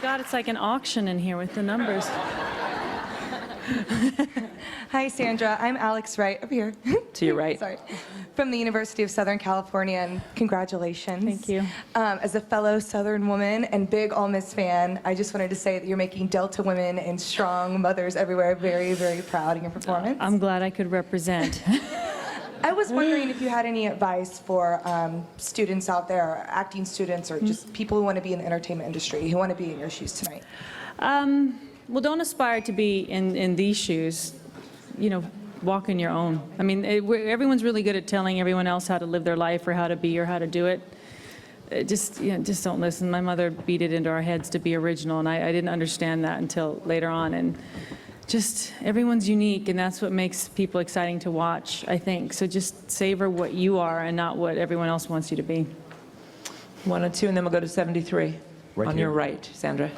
God, it's like an auction in here with the numbers. Hi, Sandra. I'm Alex Wright, over here. To your right. Sorry. From the University of Southern California, and congratulations. Thank you. As a fellow Southern woman and big Ole Miss fan, I just wanted to say that you're making Delta women and strong mothers everywhere very, very proud in your performance. I'm glad I could represent. I was wondering if you had any advice for students out there, acting students, or just people who want to be in the entertainment industry, who want to be in your shoes tonight. Well, don't aspire to be in these shoes. You know, walk in your own. I mean, everyone's really good at telling everyone else how to live their life or how to be or how to do it. Just don't listen. My mother beat it into our heads to be original, and I didn't understand that until later on. And just everyone's unique, and that's what makes people exciting to watch, I think. So just savor what you are and not what everyone else wants you to be. 1 or 2, and then we'll go to 73. Right on here. your right, Sandra.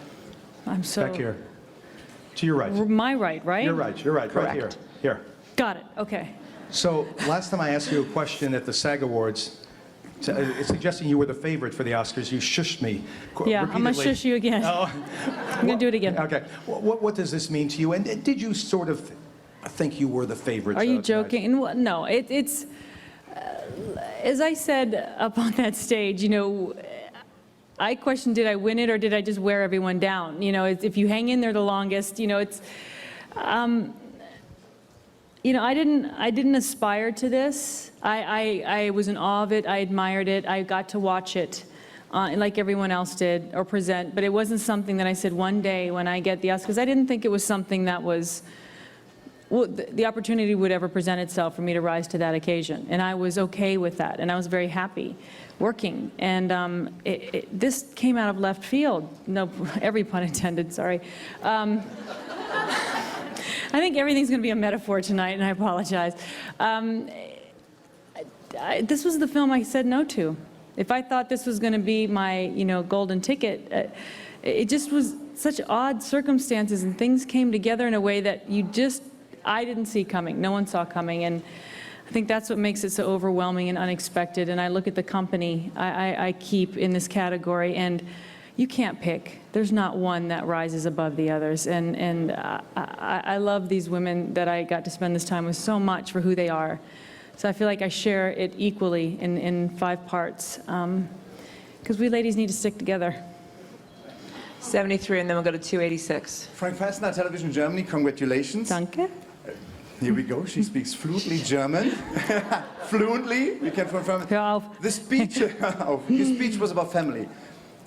I'm so... Back here. To your right. My right, right? You're right, right Correct. here. Here. Got it, okay. So last time I asked you a question at the SAG Awards, suggesting you were the favorite for the Oscars, you shushed me Yeah, I'm going to shush you again. Oh. I'm going to do it again. Okay. What does this mean to you? And did you sort of think you were the favorite? Are you joking? No, it's as I said up on that stage, you know, I questioned, did I win it or did I just wear everyone down? You know, if you hang in there the longest, you know, it's, you know, I didn't aspire to this. I was in awe of it. I admired it. I got to watch it like everyone else did, or present, but it wasn't something that I said one day when I get the Oscars. I didn't think it was something that was, well, the opportunity would ever present itself for me to rise to that occasion. And I was okay with that, and I was very happy working. And this came out of left field. No, every pun intended, sorry. I think everything's going to be a metaphor tonight, and I apologize. This was the film I said no to. If I thought this was going to be my, you know, golden ticket, it just was such odd circumstances, and things came together in a way that I didn't see coming. No one saw coming, and I think that's what makes it so overwhelming and unexpected. And I look at the company I keep in this category, and you can't pick. There's not one that rises above the others. And I love these women that I got to spend this time with so much for who they are. So I feel like I share it equally in 5 parts, because we ladies need to stick together. 73, and then we'll go to 286. Frank Fassner, Television Germany, congratulations. Danke. Here we go, she speaks fluently German. Fluently, we can confirm. Hör auf. The speech, your speech was about family.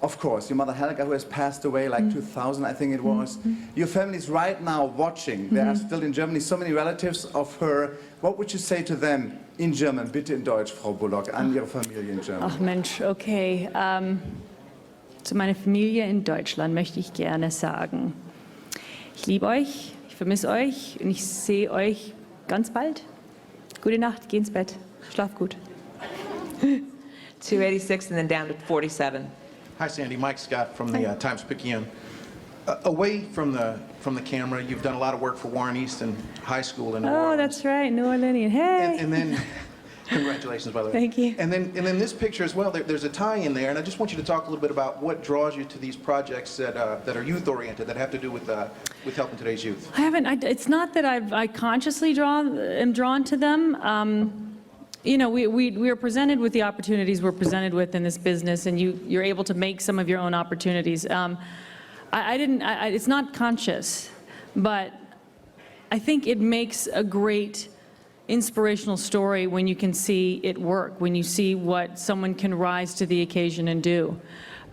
Of course, your mother Helga, who has passed away like 2000, I think it was. Your family's right now watching. There are still in Germany so many relatives of her. What would you say to them in German? Bitte in Deutsch, Frau Bullock, an Ihre Familie in German. Ach Mensch, okay. Zu meiner Familie in Deutschland möchte ich gerne sagen, ich liebe euch, ich vermisse euch und ich sehe euch ganz bald. Gute Nacht, geh ins Bett, schlaf gut. 286, and then down to 47. Hi, Sandy. Mike Scott from the Times-Picayune. Away from the camera, you've done a lot of work for Warren Easton High School in New Orleans. Oh, that's right, New Orleanian. Hey! And then, congratulations, by the way. Thank you. And then this picture as well, there's a tie in there, and I just want you to talk a little bit about what draws you to these projects that are youth-oriented, that have to do with helping today's youth. It's not that I consciously am drawn to them. You know, we are presented with the opportunities we're presented with in this business, and you're able to make some of your own opportunities. It's not conscious, but I think it makes a great inspirational story when you can see it work, when you see what someone can rise to the occasion and do.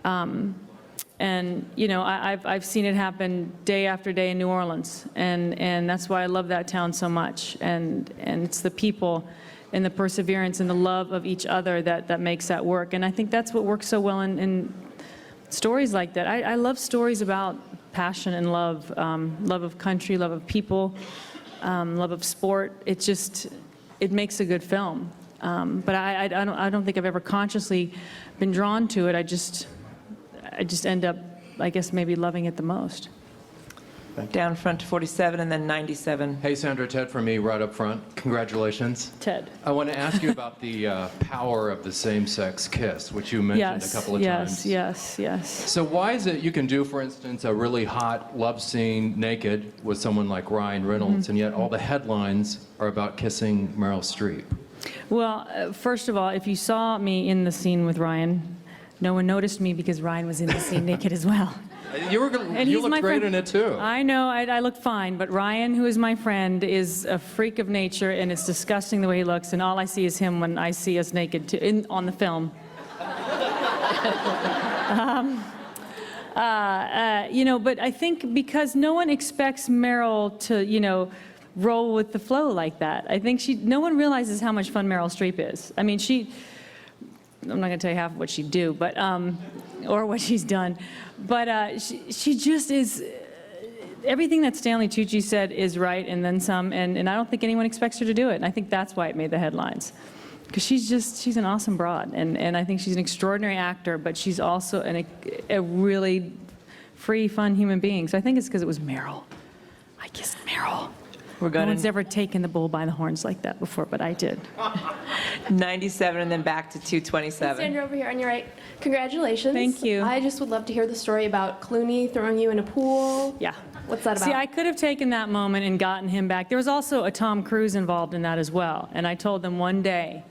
And you know, I've seen it happen day after day in New Orleans, and that's why I love that town so much. And it's the people and the perseverance and the love of each other that makes that work. And I think that's what works so well in stories like that. I love stories about passion and love, love of country, love of people, love of sport. It makes a good film. But I don't think I've ever consciously been drawn to it. I just end up, I guess, maybe loving it the most. Down front to 47, and then 97. Hey, Sandra, Ted from me, right up front. Congratulations. Ted. I want to ask you about the power of the same-sex kiss, which you mentioned a couple of times. Yes. So why is it you can do, for instance, a really hot love scene naked with someone like Ryan Reynolds, and yet all the headlines are about kissing Meryl Streep? Well, first of all, if you saw me in the scene with Ryan, no one noticed me because Ryan was in the scene naked as well. You And he's looked my great friend. in it, too. I know, I look fine, but Ryan, who is my friend, is a freak of nature, and it's disgusting the way he looks, and all I see is him when I see us naked on the film. But I think because no one expects Meryl to, roll with the flow like that. I think no one realizes how much fun Meryl Streep is. I mean, I'm not going to tell you half of what she'd do, but or what she's done, but she just is. Everything that Stanley Tucci said is right, and then some. And I don't think anyone expects her to do it. And I think that's why it made the headlines, because she's an awesome broad, and I think she's an extraordinary actor, but she's also a really free, fun human being. So I think it's because it was Meryl. I kissed Meryl. We're No going one's to ever taken the bull by the horns like that before, but I did. 97, and then back to 227. Sandra over here on your right. Congratulations. Thank you. I just would love to hear the story about Clooney throwing you in a pool. Yeah. What's that about? See, I could have taken that moment and gotten him back. There was also a Tom Cruise involved in that as well. And I told them one day,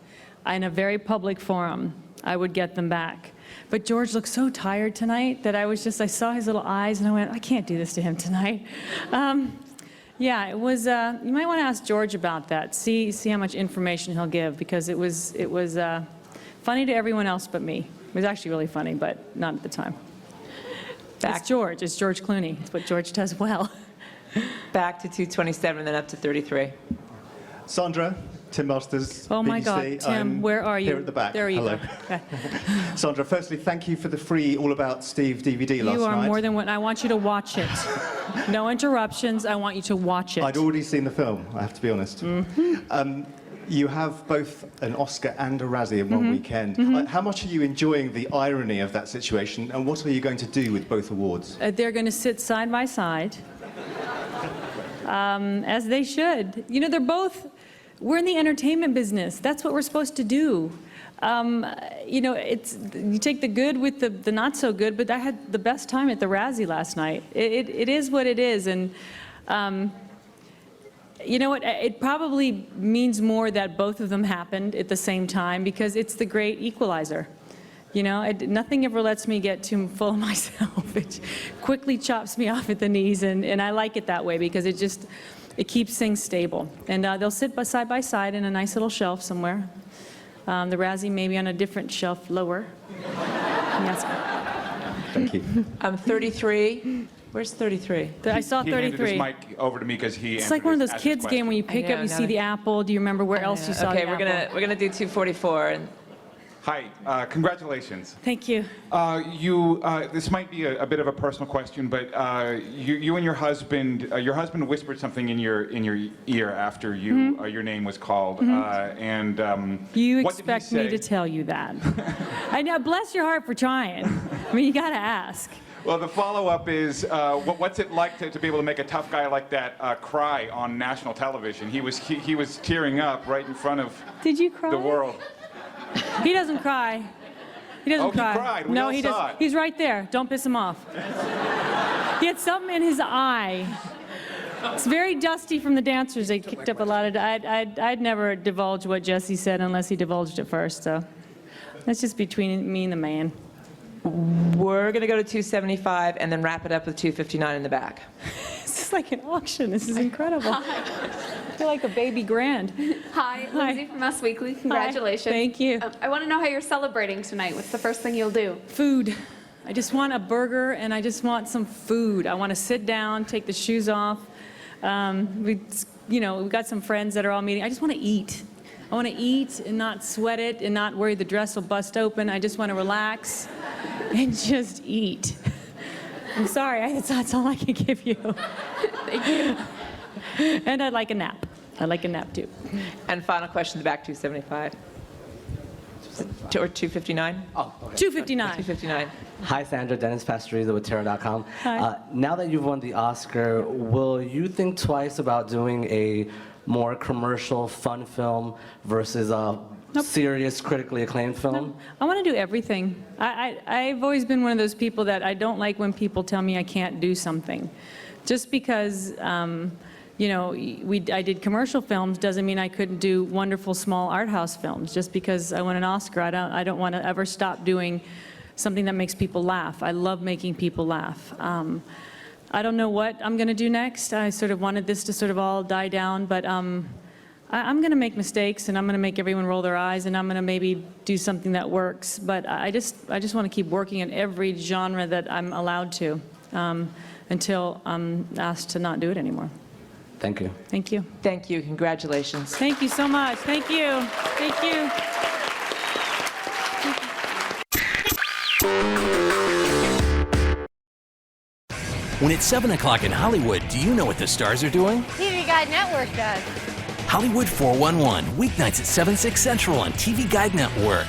in a very public forum, I would get them back. But George looked so tired tonight that I saw his little eyes and I went, I can't do this to him tonight. Yeah, it was, you might want to ask George about that. See how much information he'll give, because it was funny to everyone else but me. It was actually really funny, but not at the time. It's George Clooney. It's what George does well. Back to 227, and then up to 33. Sandra, Tim Masters, Oh my BBC. God, Tim, I'm where are you? Here at the back. There you Hello. go. Okay. Sandra, firstly, thank you for the free All About Steve DVD last You are night. more than what, I want you to watch it. No interruptions, I want you to watch it. I'd already seen the film, I have to be honest. You have both an Oscar and a Razzie in one weekend. How much are you enjoying the irony of that situation, and what are you going to do with both awards? They're going to sit side by side, as they should. They're both, we're in the entertainment business. That's what we're supposed to do. You take the good with the not so good, but I had the best time at the Razzie last night. It is what it is, and you know what? It probably means more that both of them happened at the same time, because it's the great equalizer. Nothing ever lets me get too full of myself. It quickly chops me off at the knees, and I like it that way, because it keeps things stable. And they'll sit side by side in a nice little shelf somewhere. The Razzie maybe on a different shelf lower. Yes. Thank you. 33. Where's 33? I saw He handed 33. his mic over to me because he It's like one of those answered his kids game where you pick I know, up, you now see that- the apple. Do you remember where else you saw Okay, the we're apple? gonna do 244. And Hi, congratulations. Thank you. This might be a bit of a personal question, but you and your husband whispered something in your ear after your name was called, and You what did he expect me say? to tell you that. I know, bless your heart for trying. I mean, you got to ask. Well, the follow-up is, what's it like to be able to make a tough guy like that cry on national television? He was tearing up right in front of Did you cry? the world. He doesn't cry. He doesn't Oh, he cry. cried. We No, all he saw doesn't. it. He's right there. Don't piss him off. He had something in his eye. It's very dusty from the dancers. They kicked up a lot of. I'd never divulge what Jesse said unless he divulged it first. So that's just between me and the man. we're gonna go to 275, and then wrap it up with 259 in the back. This is like an auction. This is incredible. I feel like a baby grand. Hi, Lindsay from Us Weekly. Congratulations. Thank you. I want to know how you're celebrating tonight. What's the first thing you'll do? Food. I just want a burger, and I just want some food. I want to sit down, take the shoes off. We've got some friends that are all meeting. I just want to eat. I want to eat and not sweat it and not worry the dress will bust open. I just want to relax and just eat. I'm sorry, that's all I can give you. Thank you. And I'd like a nap. I'd like a nap too. And final question, the back 275. Or 259? Oh, okay. 259. 259. Hi, Sandra. Dennis Pastoriza with Terra.com. Hi. Now that you've won the Oscar, will you think twice about doing a more commercial, fun film versus a serious, critically acclaimed film? I want to do everything. I've always been one of those people that I don't like when people tell me I can't do something. Just because, you know, I did commercial films doesn't mean I couldn't do wonderful small art house films. Just because I won an Oscar, I don't want to ever stop doing something that makes people laugh. I love making people laugh. I don't know what I'm going to do next. I sort of wanted this to sort of all die down, but I'm going to make mistakes, and I'm going to make everyone roll their eyes, and I'm going to maybe do something that works. But I just want to keep working in every genre that I'm allowed to until I'm asked to not do it anymore. Thank you. Thank you. Thank you. Congratulations. Thank you so much. Thank you. Thank you. When it's 7 o'clock in Hollywood, do you know what the stars are doing? TV Guide Network does. Hollywood 411, weeknights at 7, 6 Central on TV Guide Network.